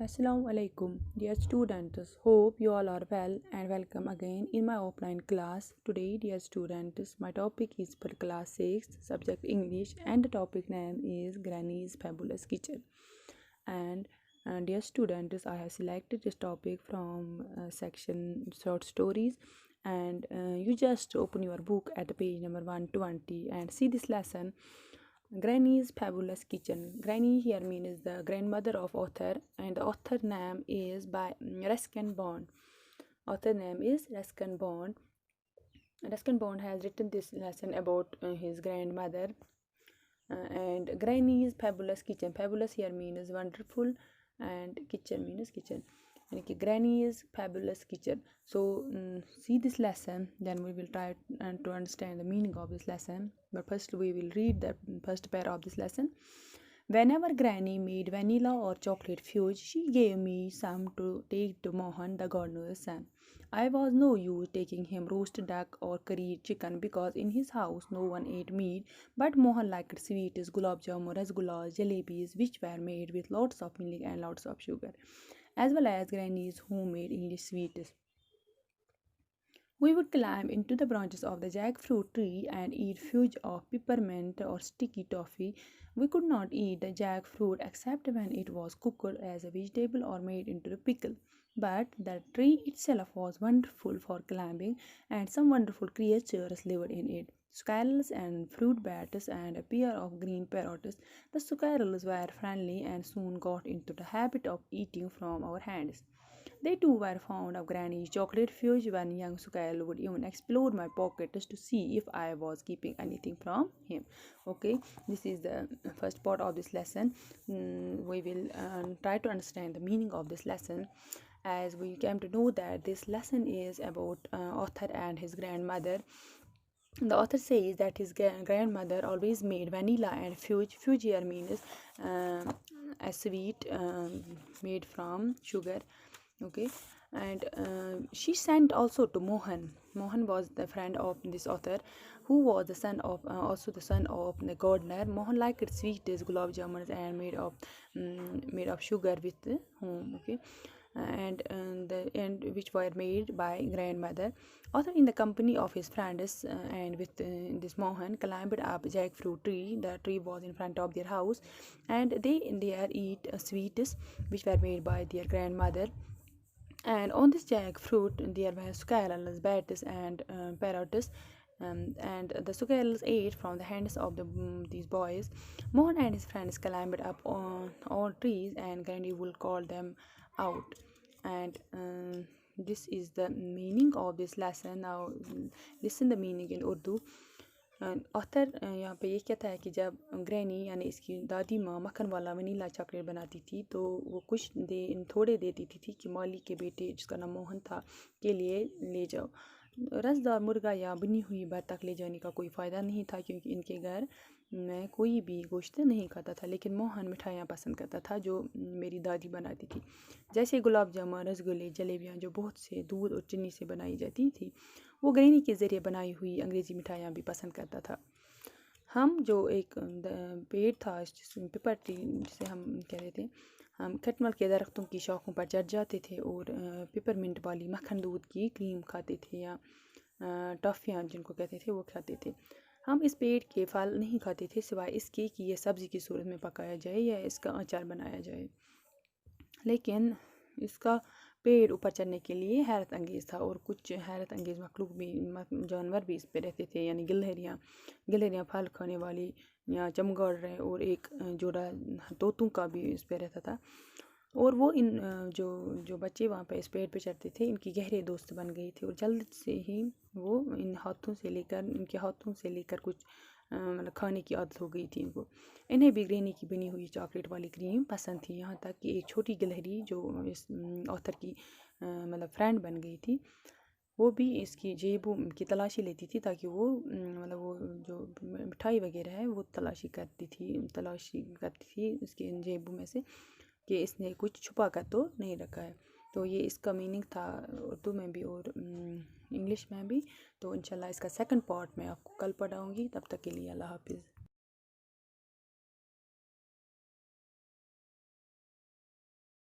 Assalamu alaikum, dear students. Hope you all are well and welcome again in my offline class. Today, dear students, my topic is for class 6, subject English, and the topic name is Granny's Fabulous Kitchen. And dear students, I have selected this topic from section short stories. And you just open your book at page number 120 and see this lesson. Granny's Fabulous Kitchen. Granny here means the grandmother of author, and the author name is by Ruskin Bond. Author name is Ruskin Bond. Ruskin Bond has written this lesson about his grandmother. And Granny's Fabulous Kitchen. Fabulous here means wonderful, and kitchen means kitchen. And Granny's Fabulous Kitchen. So see this lesson, then we will try to understand the meaning of this lesson. But first we will read the first pair of this lesson. Whenever Granny made vanilla or chocolate fudge, she gave me some to take to Mohan, the gardener's son. I was no use taking him roast duck or curried chicken because in his house no one ate meat, but Mohan liked sweets, gulab jamun, rasgullas, jalebis, which were made with lots of milk and lots of sugar, as well as Granny's homemade English sweets. We would climb into the branches of the jackfruit tree and eat fudge of peppermint or sticky toffee. We could not eat the jackfruit except when it was cooked as a vegetable or made into a pickle. But the tree itself was wonderful for climbing, and some wonderful creatures lived in it. Squirrels and fruit bats and a pair of green parrots. The squirrels were friendly and soon got into the habit of eating from our hands. They too were fond of Granny's chocolate fudge. One young squirrel would even explore my pockets to see if I was keeping anything from him. Okay, this is the first part of this lesson. We will try to understand the meaning of this lesson, as we came to know that this lesson is about author and his grandmother. The author says that his grandmother always made vanilla and fudge. Fudge here means a sweet made from sugar. Okay, and she sent also to Mohan was the friend of this author, who was the son of also the son of the gardener. Mohan liked sweet as gulab jamuns and made of sugar with home. Okay, and which were made by grandmother. Author, in the company of his friends and with this Mohan, climbed up jackfruit tree. The tree was in front of their house, and they in there eat sweets which were made by their grandmother. And on this jackfruit there were squirrels, bats, and parrots. And the squirrels ate from the hands of these boys. Mohan and his friends climbed up on all trees, and Granny would call them out. And this is the meaning of this lesson. Now listen the meaning in Urdu. Author यहाँ पे ये कहता है कि जब granny यानी इसकी दादी माँ मक्खन वाला वनीला चॉकलेट बनाती थी तो वो कुछ थोड़े दे देती थी कि मौली के बेटे, जिसका नाम मोहन था, के लिए ले जाओ। रसदार मुर्गा या बनी हुई बतख ले जाने का कोई फ़ायदा नहीं था, क्योंकि इनके घर में कोई भी गोश्त नहीं खाता था। लेकिन मोहन मिठाइयाँ पसंद करता था जो मेरी दादी बनाती थी, जैसे गुलाब जामुन, रसगुल्ले, जलेबियाँ जो बहुत से दूध और चीनी से बनाई जाती थी। वो ग्रैनी के ज़रिए बनाई हुई अंग्रेज़ी मिठाइयाँ भी पसंद करता था। हम जो एक पेड़ था पेपर ट्री जिसे हम कह रहे थे, हम खटमल के दरख्तों की शौकों पर चढ़ जाते थे और पेपरमिंट वाली मक्खन दूध की क्रीम खाते थे, या टॉफ़ियाँ जिनको कहते थे वो खाते थे। हम इस पेड़ के फल नहीं खाते थे सिवाय इसके कि यह सब्ज़ी की सूरत में पकाया जाए या इसका अचार बनाया जाए, लेकिन इसका पेड़ ऊपर चढ़ने के लिए हैरत अंगेज़ था, और कुछ हैरत अंगेज़ मखलूक भी, जानवर भी इस पे रहते थे, यानी गिलहरियाँ फल खाने वाली, या चमगादड़, और एक जोड़ा तोतों का भी इस पे रहता था। और वो इन जो बच्चे वहाँ पे इस पेड़ पे चढ़ते थे, इनकी गहरे दोस्त बन गई थी, और जल्द से ही वो इनके हाथों से लेकर कुछ मतलब खाने की आदत हो गई थी इनको। इन्हें भी ग्रैनी की बनी हुई चॉकलेट वाली क्रीम पसंद थी, यहाँ तक कि एक छोटी गिलहरी जो इस ऑथर की मतलब फ्रेंड बन गई थी, वो भी इसकी जेबों की तलाशी लेती थी, ताकि वो मतलब वो जो मिठाई वगैरह है वो तलाशी करती थी इसके जेबों में से, कि इसने कुछ छुपा कर तो नहीं रखा है। तो ये इसका मीनिंग था उर्दू में भी और इंग्लिश में भी। तो इंशाल्लाह इसका सेकंड पार्ट मैं आपको कल पढ़ाऊँगी। तब तक के लिए अल्लाह हाफिज़।